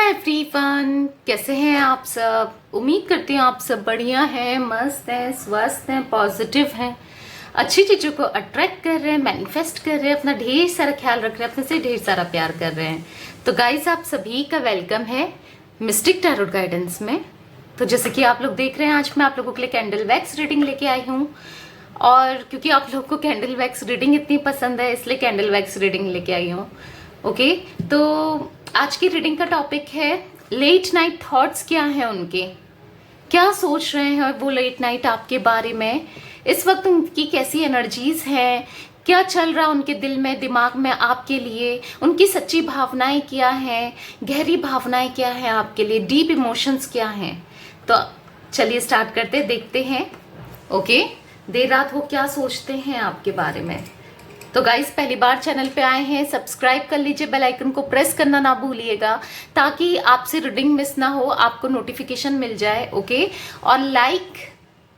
Everyone, कैसे हैं आप सब। उम्मीद करती हूँ आप सब बढ़िया हैं, मस्त हैं, स्वस्थ हैं, पॉजिटिव हैं, अच्छी चीज़ों को अट्रैक्ट कर रहे हैं, मैनिफेस्ट कर रहे हैं, अपना ढेर सारा ख्याल रख रहे हैं, अपने से ढेर सारा प्यार कर रहे हैं। तो गाइस, आप सभी का वेलकम है मिस्टिक टैरोट गाइडेंस में। तो जैसे कि आप लोग देख रहे हैं, आज मैं आप लोगों के लिए कैंडल वैक्स रीडिंग लेके आई हूँ। और क्योंकि आप लोग को कैंडल वैक्स रीडिंग इतनी पसंद है, इसलिए कैंडल वैक्स रीडिंग लेके आई हूँ। ओके, तो आज की रीडिंग का टॉपिक है लेट नाइट थॉट्स। क्या हैं उनके, क्या सोच रहे हैं वो लेट नाइट आपके बारे में, इस वक्त उनकी कैसी एनर्जीज हैं, क्या चल रहा है उनके दिल में, दिमाग में आपके लिए, उनकी सच्ची भावनाएं क्या हैं, गहरी भावनाएं क्या हैं आपके लिए, डीप इमोशंस क्या हैं। तो चलिए स्टार्ट करते, देखते हैं। ओके, देर रात वो क्या सोचते हैं आपके बारे में। तो गाइस, पहली बार चैनल पे आए हैं, सब्सक्राइब कर लीजिए, बेल आइकन को प्रेस करना ना भूलिएगा ताकि आपसे रीडिंग मिस ना हो, आपको नोटिफिकेशन मिल जाए। ओके, और लाइक,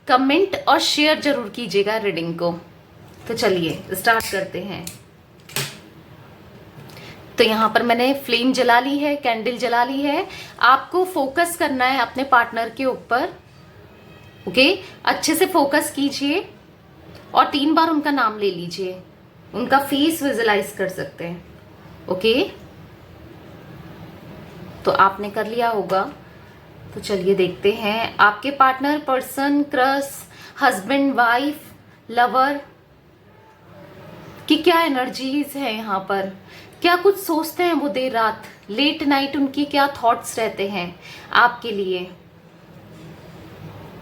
कमेंट और शेयर जरूर कीजिएगा रीडिंग को। तो चलिए स्टार्ट करते हैं। तो यहाँ पर मैंने फ्लेम जला ली है, कैंडल जला ली है। आपको फोकस करना है अपने पार्टनर के ऊपर। ओके, अच्छे से फोकस कीजिए और 3 बार उनका नाम ले लीजिए, उनका फेस विजुलाइज कर सकते हैं। ओके, तो आपने कर लिया होगा। तो चलिए देखते हैं आपके partner, person, crush, husband, wife, lover की क्या एनर्जीज है यहाँ पर, क्या कुछ सोचते हैं वो देर रात, लेट नाइट उनकी क्या थॉट्स रहते हैं आपके लिए।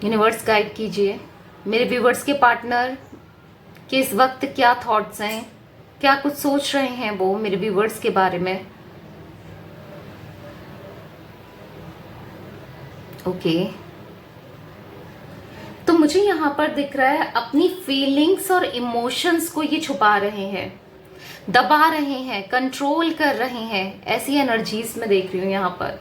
यूनिवर्स गाइड कीजिए मेरे व्यूवर्स के पार्टनर कि इस वक्त क्या थॉट्स हैं, क्या कुछ सोच रहे हैं वो मेरे व्यूवर्स के बारे में। ओके, तो मुझे यहाँ पर दिख रहा है अपनी फीलिंग्स और इमोशंस को ये छुपा रहे हैं, दबा रहे हैं, कंट्रोल कर रहे हैं, ऐसी एनर्जीज में देख रही हूँ यहाँ पर।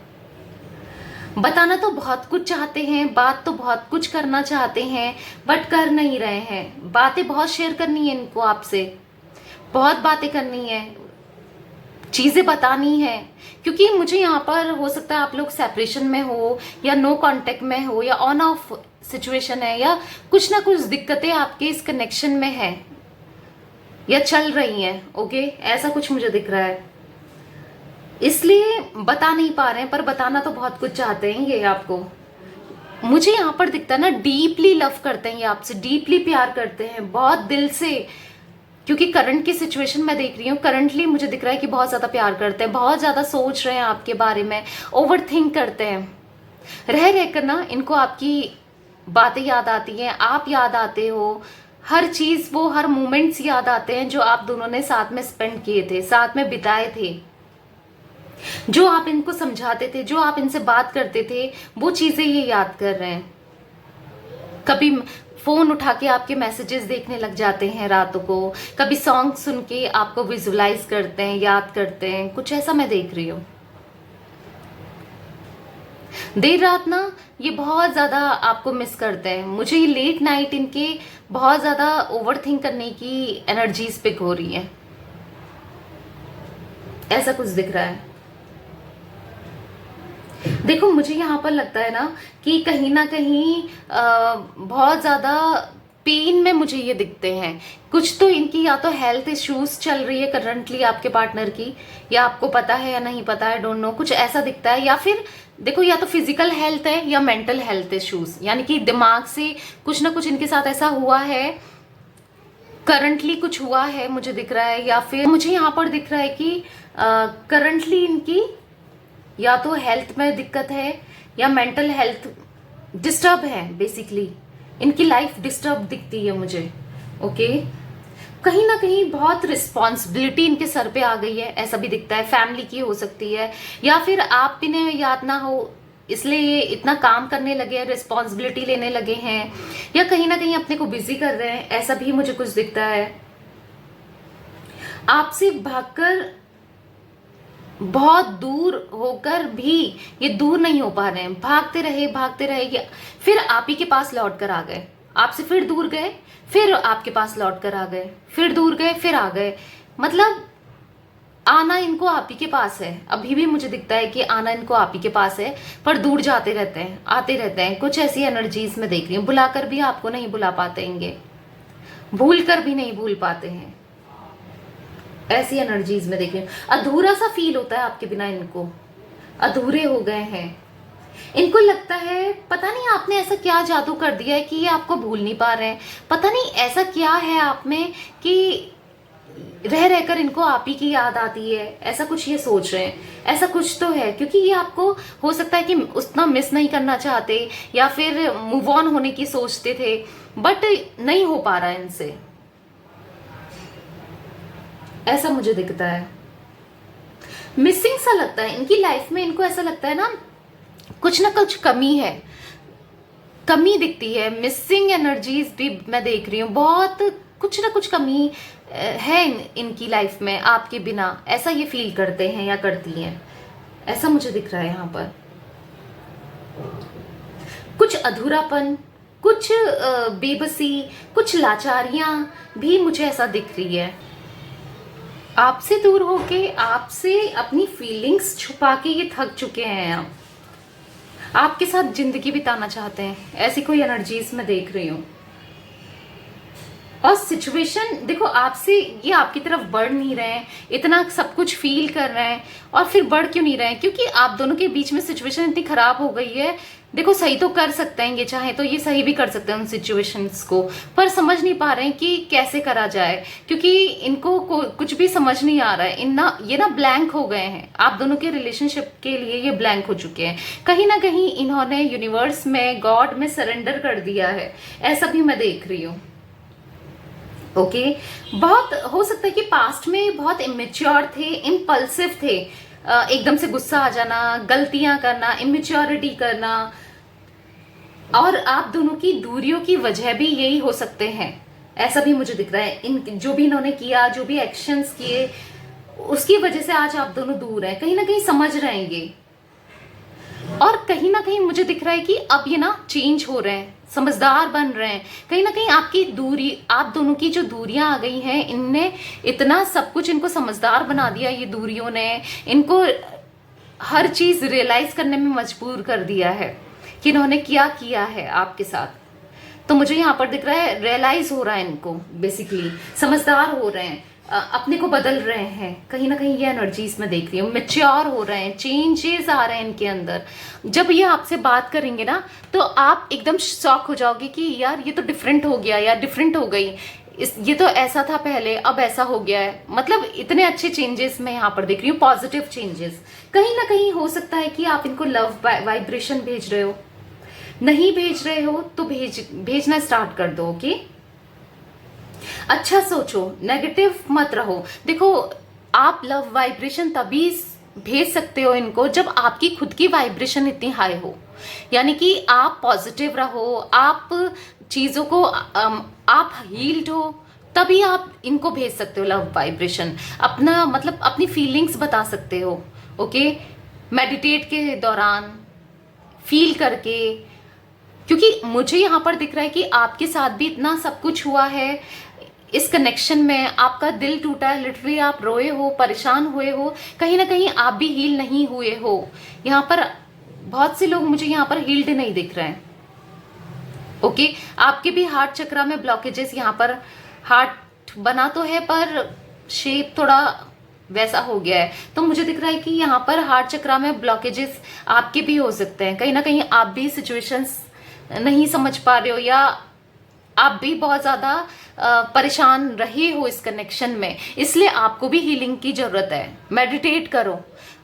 बताना तो बहुत कुछ चाहते हैं, बात तो बहुत कुछ करना चाहते हैं, बट कर नहीं रहे हैं। बातें बहुत शेयर करनी है इनको आपसे, बहुत बातें करनी है, चीजें बतानी है, क्योंकि मुझे यहाँ पर हो सकता है आप लोग सेपरेशन में हो या नो कांटेक्ट में हो या ऑन ऑफ सिचुएशन है, या कुछ ना कुछ दिक्कतें आपके इस कनेक्शन में है या चल रही हैं। ओके, ऐसा कुछ मुझे दिख रहा है, इसलिए बता नहीं पा रहे हैं, पर बताना तो बहुत कुछ चाहते हैं ये आपको। मुझे यहाँ पर दिखता है ना, डीपली लव करते हैं ये आपसे, डीपली प्यार करते हैं, बहुत दिल से। क्योंकि करंट की सिचुएशन मैं देख रही हूँ, करंटली मुझे दिख रहा है कि बहुत ज़्यादा प्यार करते हैं, बहुत ज़्यादा सोच रहे हैं आपके बारे में, ओवर थिंक करते हैं। रह रहकर ना इनको आपकी बातें याद आती हैं, आप याद आते हो, हर चीज़, वो हर मोमेंट्स याद आते हैं जो आप दोनों ने साथ में स्पेंड किए थे, साथ में बिताए थे, जो आप इनको समझाते थे, जो आप इनसे बात करते थे, वो चीजें ये याद कर रहे हैं। कभी फोन उठा के आपके मैसेजेस देखने लग जाते हैं रातों को, कभी सॉन्ग सुन के आपको विजुलाइज करते हैं, याद करते हैं, कुछ ऐसा मैं देख रही हूँ। देर रात ना ये बहुत ज्यादा आपको मिस करते हैं। मुझे ये लेट नाइट इनके बहुत ज्यादा ओवर थिंक करने की एनर्जीज पिक हो रही है, ऐसा कुछ दिख रहा है। देखो, मुझे यहाँ पर लगता है ना कि कहीं ना कहीं बहुत ज़्यादा पेन में मुझे ये दिखते हैं। कुछ तो इनकी या तो हेल्थ इश्यूज चल रही है करंटली आपके पार्टनर की, या आपको पता है या नहीं पता है, डोंट नो, कुछ ऐसा दिखता है। या फिर देखो, या तो फिजिकल हेल्थ है या मेंटल हेल्थ इश्यूज, यानी कि दिमाग से कुछ ना कुछ इनके साथ ऐसा हुआ है, करंटली कुछ हुआ है मुझे दिख रहा है। या फिर मुझे यहाँ पर दिख रहा है कि करंटली इनकी या तो हेल्थ में दिक्कत है या मेंटल हेल्थ डिस्टर्ब है, बेसिकली इनकी लाइफ डिस्टर्ब दिखती है मुझे। ओके, कहीं ना कहीं बहुत रिस्पॉन्सिबिलिटी इनके सर पे आ गई है, ऐसा भी दिखता है। फैमिली की हो सकती है, या फिर आप इन्हें याद ना हो इसलिए ये इतना काम करने लगे हैं, रिस्पॉन्सिबिलिटी लेने लगे हैं, या कहीं ना कहीं अपने को बिजी कर रहे हैं, ऐसा भी मुझे कुछ दिखता है। आपसे भागकर, बहुत दूर होकर भी ये दूर नहीं हो पा रहे हैं, भागते रहे, फिर आप ही के पास लौट कर आ गए, आपसे फिर दूर गए, फिर आपके पास लौट कर आ गए, फिर दूर गए, फिर आ गए। मतलब आना इनको आप ही के पास है, अभी भी मुझे दिखता है कि आना इनको आप ही के पास है, पर दूर जाते रहते हैं, आते रहते हैं। कुछ ऐसी एनर्जीज में देख रही हूँ, बुलाकर भी आपको नहीं बुला पाते हैं, भूल कर भी नहीं भूल पाते हैं, ऐसी एनर्जीज में देख रही हूँ। अधूरा सा फील होता है आपके बिना, इनको अधूरे हो गए हैं। इनको लगता है पता नहीं आपने ऐसा क्या जादू कर दिया है कि ये आपको भूल नहीं पा रहे हैं, पता नहीं ऐसा क्या है आप में कि रह रहकर इनको आप ही की याद आती है, ऐसा कुछ ये सोच रहे हैं। ऐसा कुछ तो है, क्योंकि ये आपको हो सकता है कि उतना मिस नहीं करना चाहते या फिर मूव ऑन होने की सोचते थे, बट नहीं हो पा रहा है इनसे, ऐसा मुझे दिखता है। मिसिंग सा लगता है इनकी लाइफ में, इनको ऐसा लगता है ना कुछ कमी है, कमी दिखती है। मिसिंग एनर्जीज भी मैं देख रही हूँ, बहुत कुछ ना कुछ कमी है इनकी लाइफ में आपके बिना, ऐसा ये फील करते हैं या करती हैं, ऐसा मुझे दिख रहा है यहाँ पर। कुछ अधूरापन, कुछ बेबसी, कुछ लाचारियां भी मुझे ऐसा दिख रही है। आपसे दूर होके, आपसे अपनी फीलिंग्स छुपा के ये थक चुके हैं, आपके साथ जिंदगी बिताना चाहते हैं, ऐसी कोई एनर्जीज में देख रही हूं। और सिचुएशन देखो, आपसे ये आपकी तरफ बढ़ नहीं रहे हैं, इतना सब कुछ फील कर रहे हैं, और फिर बढ़ क्यों नहीं रहे हैं? क्योंकि आप दोनों के बीच में सिचुएशन इतनी खराब हो गई है। देखो, सही तो कर सकते हैं, ये चाहे तो ये सही भी कर सकते हैं उन सिचुएशंस को, पर समझ नहीं पा रहे हैं कि कैसे करा जाए, क्योंकि इनको कुछ भी समझ नहीं आ रहा है। ये ना ब्लैंक हो गए हैं, आप दोनों के रिलेशनशिप के लिए ये ब्लैंक हो चुके हैं। कहीं ना कहीं इन्होंने यूनिवर्स में, गॉड में सरेंडर कर दिया है, ऐसा भी मैं देख रही हूँ। ओके, बहुत हो सकता है कि पास्ट में बहुत इमेच्योर थे, इम्पल्सिव थे, एकदम से गुस्सा आ जाना, गलतियां करना, इमेच्योरिटी करना, और आप दोनों की दूरियों की वजह भी यही हो सकते हैं, ऐसा भी मुझे दिख रहा है। इन जो भी इन्होंने किया, जो भी एक्शंस किए, उसकी वजह से आज आप दोनों दूर हैं, कहीं ना कहीं समझ रहे हैं ये। और कहीं ना कहीं मुझे दिख रहा है कि अब ये ना चेंज हो रहे हैं, समझदार बन रहे हैं। कहीं ना कहीं आपकी दूरी, आप दोनों की जो दूरियां आ गई हैं, इनने इतना सब कुछ इनको समझदार बना दिया, ये दूरियों ने इनको हर चीज रियलाइज करने में मजबूर कर दिया है कि इन्होंने क्या किया है आपके साथ। तो मुझे यहाँ पर दिख रहा है रियलाइज हो रहा है इनको, बेसिकली समझदार हो रहे हैं, अपने को बदल रहे हैं। कहीं ना कहीं ये एनर्जीज में देख रही हूँ, मैच्योर हो रहे हैं, चेंजेस आ रहे हैं इनके अंदर। जब ये आपसे बात करेंगे ना, तो आप एकदम शॉक हो जाओगे कि यार ये तो डिफरेंट हो गया, यार डिफरेंट हो गई, ये तो ऐसा था पहले, अब ऐसा हो गया है। मतलब इतने अच्छे चेंजेस मैं यहाँ पर देख रही हूँ, पॉजिटिव चेंजेस। कहीं ना कहीं हो सकता है कि आप इनको लव वाइब्रेशन भेज रहे हो, नहीं भेज रहे हो तो भेजना स्टार्ट कर दो। ओके, अच्छा सोचो, नेगेटिव मत रहो। देखो, आप लव वाइब्रेशन तभी भेज सकते हो इनको जब आपकी खुद की वाइब्रेशन इतनी हाई हो, यानी कि आप पॉजिटिव रहो, आप चीजों को आप हील्ड हो, तभी आप इनको भेज सकते हो लव वाइब्रेशन। अपना मतलब अपनी फीलिंग्स बता सकते हो। ओके, मेडिटेट के दौरान फील करके, क्योंकि मुझे यहाँ पर दिख रहा है कि आपके साथ भी इतना सब कुछ हुआ है इस कनेक्शन में, आपका दिल टूटा है, लिटरली आप रोए हो, परेशान हुए हो, कहीं ना कहीं आप भी हील नहीं हुए हो। यहाँ पर बहुत से लोग मुझे यहाँ पर हील्ड नहीं दिख रहे हैं। ओके, आपके भी हार्ट चक्रा में ब्लॉकेजेस, यहाँ पर हार्ट बना तो है पर शेप थोड़ा वैसा हो गया है, तो मुझे दिख रहा है कि यहाँ पर हार्ट चक्रा में ब्लॉकेजेस आपके भी हो सकते हैं। कहीं ना कहीं आप भी सिचुएशंस नहीं समझ पा रहे हो, या आप भी बहुत ज्यादा परेशान रहे हो इस कनेक्शन में, इसलिए आपको भी हीलिंग की जरूरत है। मेडिटेट करो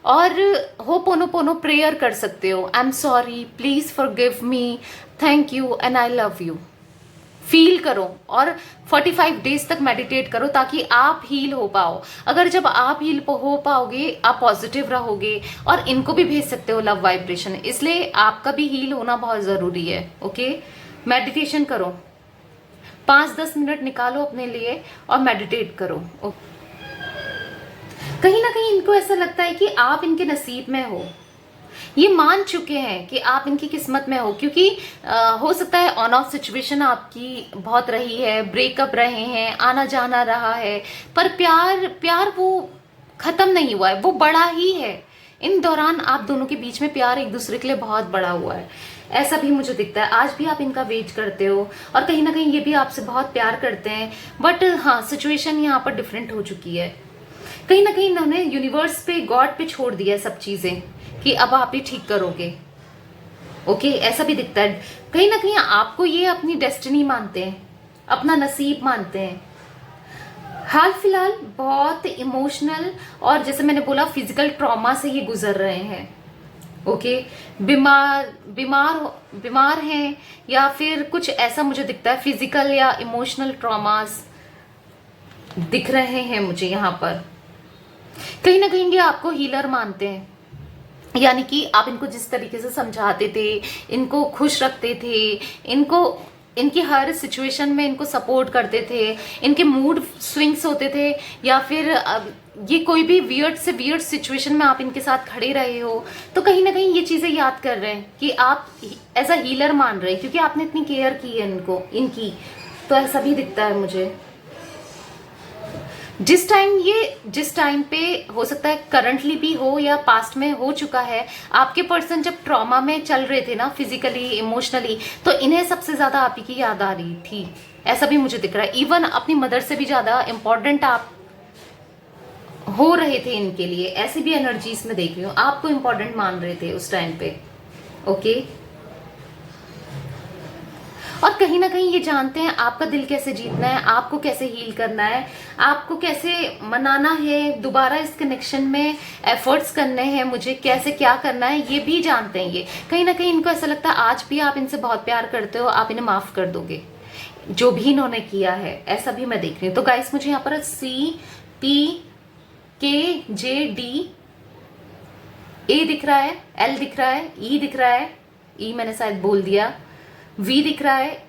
और होपोनोपोनो प्रेयर कर सकते हो। I am sorry, please forgive me, thank you and I love you. Feel करो और 45 डेज तक मेडिटेट करो ताकि आप हील हो पाओ। अगर जब आप हील हो पाओगे, आप पॉजिटिव रहोगे और इनको भी भेज सकते हो लव वाइब्रेशन, इसलिए आपका भी हील होना बहुत जरूरी है। ओके, मेडिटेशन करो, 5-10 मिनट निकालो अपने लिए और मेडिटेट करो। कहीं ना कहीं इनको ऐसा लगता है कि आप इनके नसीब में हो, ये मान चुके हैं कि आप इनकी किस्मत में हो, क्योंकि हो सकता है ऑन ऑफ सिचुएशन आपकी बहुत रही है, ब्रेकअप रहे हैं, आना जाना रहा है, पर प्यार वो खत्म नहीं हुआ है, वो बड़ा ही है। इन दौरान आप दोनों के बीच में प्यार एक दूसरे के लिए बहुत बड़ा हुआ है, ऐसा भी मुझे दिखता है। आज भी आप इनका वेट करते हो और कहीं ना कहीं ये भी आपसे बहुत प्यार करते हैं, बट हाँ, सिचुएशन यहाँ पर डिफरेंट हो चुकी है। कहीं ना कहीं इन्होंने यूनिवर्स पे, गॉड पे छोड़ दिया है सब चीजें कि अब आप ही ठीक करोगे। ओके, ऐसा भी दिखता है। कहीं ना कहीं आपको ये अपनी डेस्टिनी मानते हैं, अपना नसीब मानते हैं। हाल फिलहाल बहुत इमोशनल और जैसे मैंने बोला फिजिकल ट्रॉमा से ये गुजर रहे हैं। ओके, बीमार बीमार बीमार हैं या फिर कुछ ऐसा मुझे दिखता है, फिजिकल या इमोशनल ट्रॉमास दिख रहे हैं मुझे यहाँ पर। कहीं ना कहीं ये आपको हीलर मानते हैं, यानी कि आप इनको जिस तरीके से समझाते थे, इनको खुश रखते थे, इनको इनकी हर सिचुएशन में इनको सपोर्ट करते थे, इनके मूड स्विंग्स होते थे, या फिर ये कोई भी वियर्ड से वियर्ड सिचुएशन में आप इनके साथ खड़े रहे हो, तो कहीं ना कहीं ये चीज़ें याद कर रहे हैं कि आप एज अ हीलर मान रहे हैं, क्योंकि आपने इतनी केयर की है इनकी। तो ऐसा भी दिखता है मुझे। जिस टाइम पे हो सकता है करंटली भी हो या पास्ट में हो चुका है, आपके पर्सन जब ट्रॉमा में चल रहे थे ना, फिजिकली इमोशनली, तो इन्हें सबसे ज्यादा आप ही की याद आ रही थी, ऐसा भी मुझे दिख रहा है। इवन अपनी मदर से भी ज्यादा इम्पोर्टेंट आप हो रहे थे इनके लिए, ऐसी भी एनर्जीज में देख रही हूँ। आपको इम्पोर्टेंट मान रहे थे उस टाइम पे। ओके, और कहीं ना कहीं ये जानते हैं आपका दिल कैसे जीतना है, आपको कैसे हील करना है, आपको कैसे मनाना है, दोबारा इस कनेक्शन में एफर्ट्स करने हैं, मुझे कैसे क्या करना है, ये भी जानते हैं। ये कहीं ना कहीं इनको ऐसा लगता है आज भी आप इनसे बहुत प्यार करते हो, आप इन्हें माफ कर दोगे जो भी इन्होंने किया है, ऐसा भी मैं देख रही हूँ। तो गाइस, मुझे यहाँ पर CPKJD A दिख रहा है, L दिख रहा है, E दिख रहा है, E मैंने शायद बोल दिया, V दिख रहा है,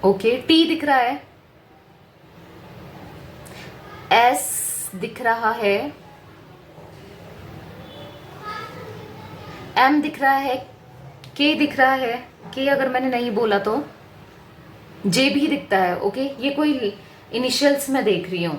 ओके, T दिख रहा है, S दिख रहा है, M दिख रहा है, K दिख रहा है, K अगर मैंने नहीं बोला तो J भी दिखता है। ओके, ये कोई इनिशियल्स मैं देख रही हूं।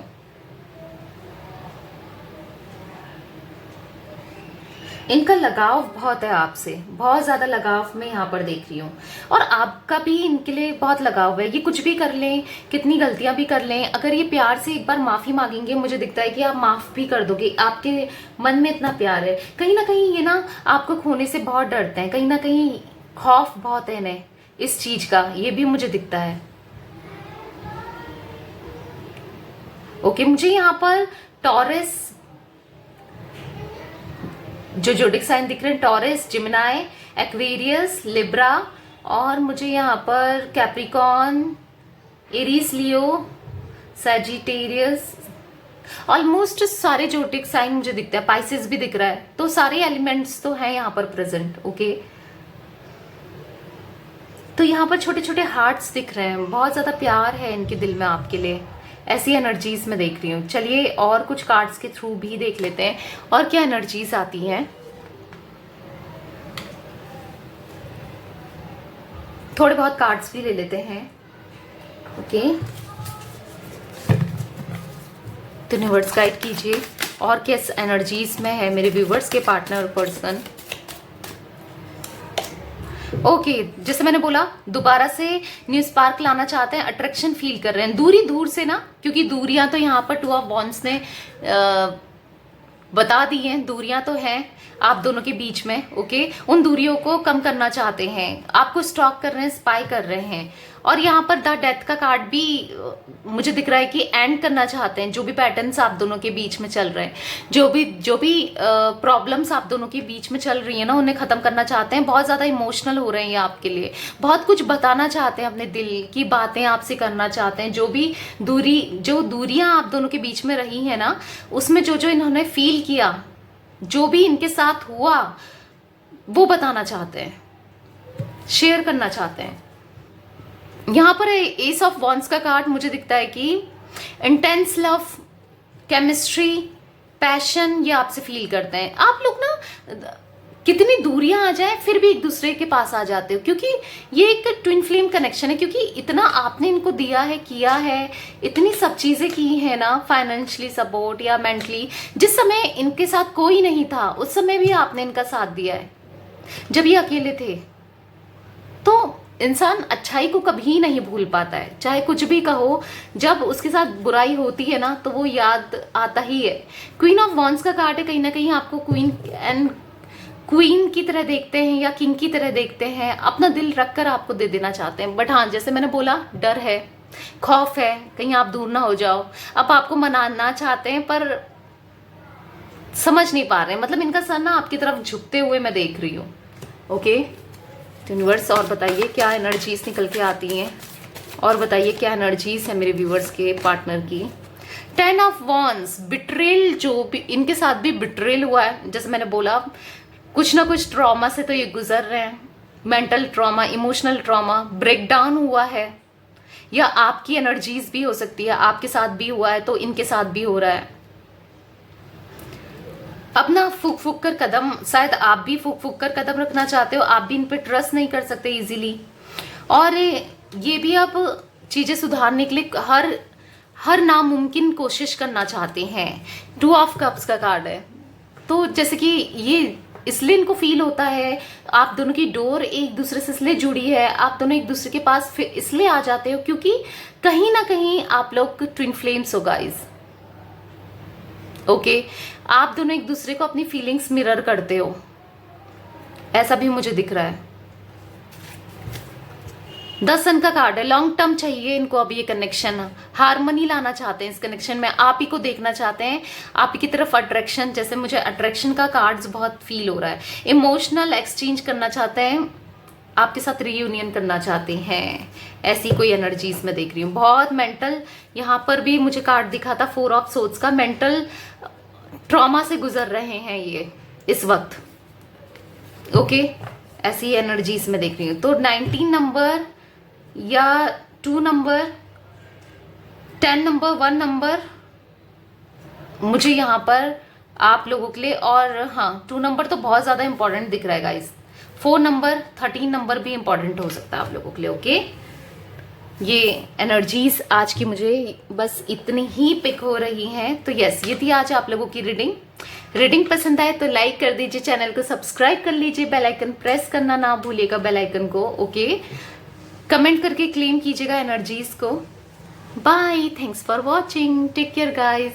इनका लगाव बहुत है आपसे, बहुत ज्यादा लगाव मैं यहाँ पर देख रही हूँ, और आपका भी इनके लिए बहुत लगाव है। ये कुछ भी कर लें, कितनी गलतियां भी कर लें, अगर ये प्यार से एक बार माफी मांगेंगे, मुझे दिखता है कि आप माफ भी कर दोगे। आपके मन में इतना प्यार है। कहीं ना कहीं ये ना आपको खोने से बहुत डरते हैं, कहीं ना कहीं खौफ बहुत है इन्हें इस चीज का, ये भी मुझे दिखता है। ओके, मुझे यहाँ पर टॉरस, जो जोडिक साइन दिख रहे हैं, टॉरस, जिमिनाई, एक्वेरियस, लिब्रा, और मुझे यहाँ पर कैप्रिकॉन, एरीज, लियो, सैजिटेरियस, ऑलमोस्ट सारे जोडिक साइन मुझे दिखते हैं। पाइसेस भी दिख रहा है, तो सारे एलिमेंट्स तो हैं यहाँ पर प्रेजेंट। ओके, तो यहाँ पर छोटे छोटे हार्ट्स दिख रहे हैं, बहुत ज्यादा प्यार है इनके दिल में आपके लिए, ऐसी एनर्जीज में देख रही हूँ। चलिए और कुछ कार्ड्स के थ्रू भी देख लेते हैं और क्या एनर्जीज आती हैं। थोड़े बहुत कार्ड्स भी ले लेते हैं। ओके, तो यूनिवर्स गाइड कीजिए और किस एनर्जीज में है मेरे व्यूवर्स के पार्टनर पर्सन। ओके, जैसे मैंने बोला, दोबारा से न्यू स्पार्क लाना चाहते हैं, अट्रैक्शन फील कर रहे हैं दूर से ना, क्योंकि दूरियां तो यहाँ पर 2 ऑफ वॉन्ड्स ने बता दी हैं, दूरियां तो हैं आप दोनों के बीच में। ओके, उन दूरियों को कम करना चाहते हैं, आपको स्टॉक कर रहे हैं, स्पाई कर रहे हैं। और यहाँ पर द डेथ का कार्ड भी मुझे दिख रहा है कि एंड करना चाहते हैं जो भी पैटर्न्स आप दोनों के बीच में चल रहे हैं, जो भी प्रॉब्लम्स आप दोनों के बीच में चल रही है ना, उन्हें खत्म करना चाहते हैं। बहुत ज्यादा इमोशनल हो रहे हैं आपके लिए, बहुत कुछ बताना चाहते हैं, अपने दिल की बातें आपसे करना चाहते हैं। जो दूरियां आप दोनों के बीच में रही है ना, उसमें जो इन्होंने फील किया, जो भी इनके साथ हुआ, वो बताना चाहते हैं, शेयर करना चाहते हैं। यहाँ पर एस ऑफ वॉन्ड्स का कार्ड मुझे दिखता है कि इंटेंस लव, केमिस्ट्री, पैशन, ये आपसे फील करते हैं। आप लोग ना कितनी दूरियां आ जाए फिर भी एक दूसरे के पास आ जाते हो, क्योंकि ये एक ट्विन फ्लेम कनेक्शन है। क्योंकि इतना आपने इनको दिया है, किया है, इतनी सब चीजें की है ना, फाइनेंशियली सपोर्ट या मेंटली। जिस समय इनके साथ कोई नहीं था उस समय भी आपने इनका साथ दिया है, जब ये अकेले थे। तो इंसान अच्छाई को कभी नहीं भूल पाता है, चाहे कुछ भी कहो। जब उसके साथ बुराई होती है ना तो वो याद आता ही है। क्वीन ऑफ वॉन्ड्स का कार्ड है, कहीं ना कहीं आपको क्वीन की तरह देखते हैं या किंग की तरह देखते हैं, अपना दिल रखकर आपको दे देना चाहते हैं। बट हाँ, जैसे मैंने बोला, डर है, खौफ है, कहीं आप दूर ना हो जाओ। अब आपको मनाना चाहते हैं पर समझ नहीं पा रहे हैं, मतलब इनका सर ना आपकी तरफ झुकते हुए मैं देख रही हूँ। ओके यूनिवर्स, और बताइए क्या एनर्जीज निकल के आती हैं, और बताइए क्या एनर्जीज है मेरे व्यूवर्स के पार्टनर की। 10 ऑफ वॉन्ड्स, बिट्रेल, जो भी इनके साथ भी बिट्रेल हुआ है। जैसे मैंने बोला, कुछ ना कुछ ट्रॉमा से तो ये गुजर रहे हैं, mental trauma, emotional trauma, breakdown हुआ है, या आपकी एनर्जीज भी हो सकती है, आपके साथ भी हुआ है तो इनके साथ भी हो रहा है। अपना फूक फूक कर कदम, शायद आप भी फूक फूक कर कदम रखना चाहते हो, आप भी इन पे ट्रस्ट नहीं कर सकते इजीली, और ये भी आप चीजें सुधारने के लिए हर नामुमकिन कोशिश करना चाहते हैं। 2 ऑफ कप्स का कार्ड है, तो जैसे कि ये इसलिए इनको फील होता है, आप दोनों की डोर एक दूसरे से इसलिए जुड़ी है, आप दोनों एक दूसरे के पास इसलिए आ जाते हो क्योंकि कहीं ना कहीं आप लोग ट्विन फ्लेम्स हो गाइस। ओके, आप दोनों एक दूसरे को अपनी फीलिंग्स मिरर करते हो, ऐसा भी मुझे दिख रहा है। 10 सन का कार्ड है, लॉन्ग टर्म चाहिए इनको अब ये कनेक्शन, हार्मनी लाना चाहते हैं इस कनेक्शन में, आप ही को देखना चाहते हैं, आप ही की तरफ अट्रैक्शन, जैसे मुझे अट्रैक्शन का कार्ड्स बहुत फील हो रहा है। इमोशनल एक्सचेंज करना चाहते हैं, आपके साथ रीयूनियन करना चाहते हैं, ऐसी कोई एनर्जीज में देख रही हूँ। बहुत मेंटल, यहाँ पर भी मुझे कार्ड दिखा था 4 ऑफ सोर्ड्स का, मेंटल ट्रॉमा से गुजर रहे हैं ये इस वक्त। ओके, ऐसी एनर्जीज में देख रही हूँ। तो 19 नंबर या 2 नंबर, 10 नंबर, 1 नंबर मुझे यहाँ पर आप लोगों के लिए, और हाँ 2 नंबर तो बहुत ज्यादा इंपॉर्टेंट दिख रहा है गाइस। 4 नंबर, 13 नंबर भी इंपॉर्टेंट हो सकता है आप लोगों के लिए। ओके, ये एनर्जीज आज की मुझे बस इतनी ही पिक हो रही हैं। तो यस, ये थी आज आप लोगों की रीडिंग पसंद आए तो लाइक कर दीजिए, चैनल को सब्सक्राइब कर लीजिए, बेल आइकन प्रेस करना ना भूलिएगा, बेल आइकन को। ओके, कमेंट करके क्लेम कीजिएगा एनर्जीज को। Bye, thanks for watching, take care guys.